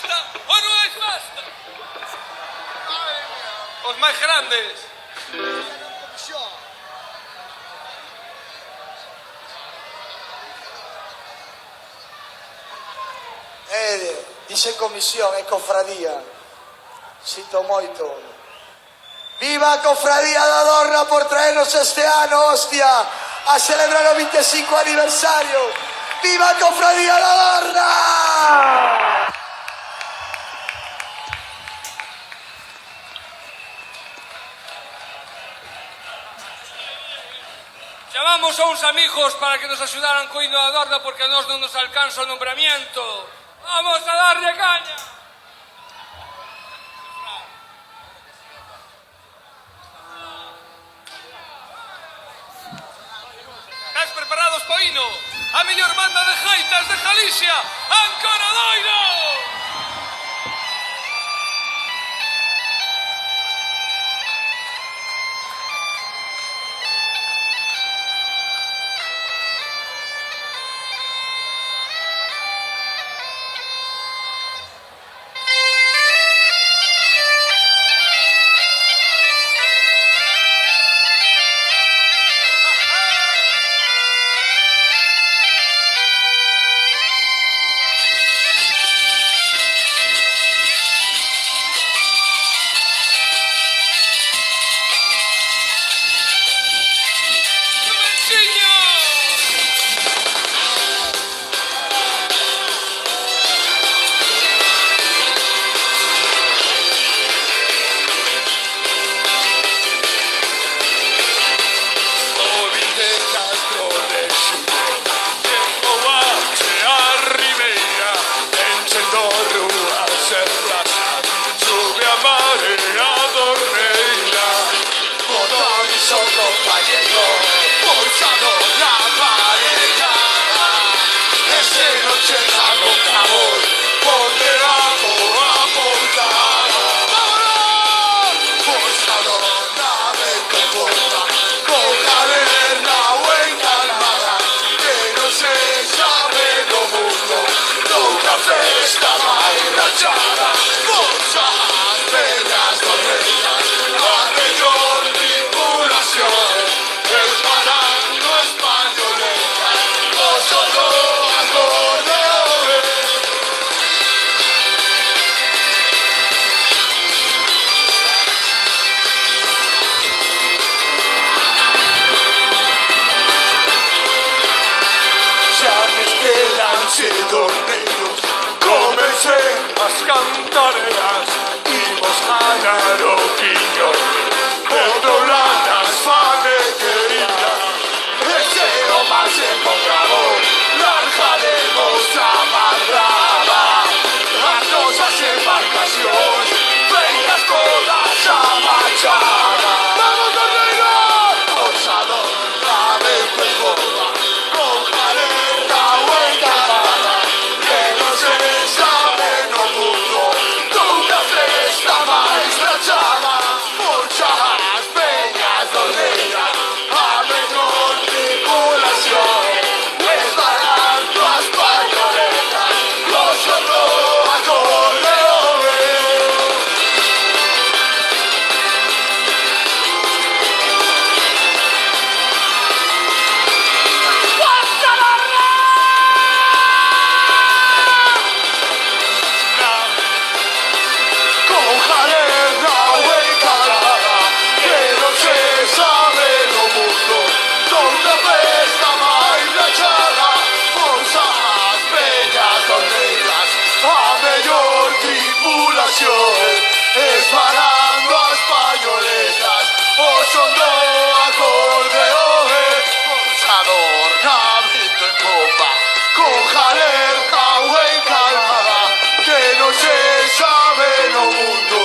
basta ou non é basta? Os máis grandes. Dice comisión, é cofradía. Sinto moito. Viva a cofradía da Dorna por traernos este ano, hostia, a celebrar o 25 aniversario. Viva a cofradía da Dorna! Chamamos a uns amigos para que nos axudaran co hino da Dorna porque a nós non nos alcanza o nombramiento. Vamos a darlle caña! Estás preparados po hino? A mellor banda de jaitas de Galicia, Ancoradoiro! Cantareras, imos ganar o quiño, perdolanas fame querida, ese o máis enfocado, largaremos a madraba, as nosas embarcacións, feiras todas a marchada. Vamos, Torreira! Osador, ave pergola, con jalera o encantada, que non se sabe no mundo. Festa máis rachada, muchas peñas doleiras, a mellor tripulación, estarando as pañoletas, los otro acordeón. Esparando as pañoletas, o son do acordeón, pulsador cabrito en copa, con jalerta o encarnada, que non se sabe no mundo,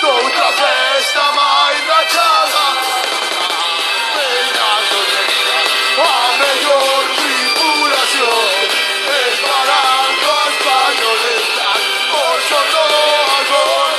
doutra festa máis rachada. Peñas doleiras, a mellor tripulación, esparando as pañoletas, o son do acordeón.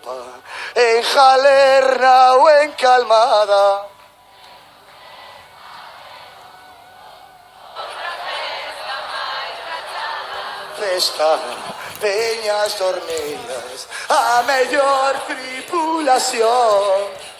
copa, en Jalerna o en Calmada. Festa, peñas dormidas, a mellor tripulación.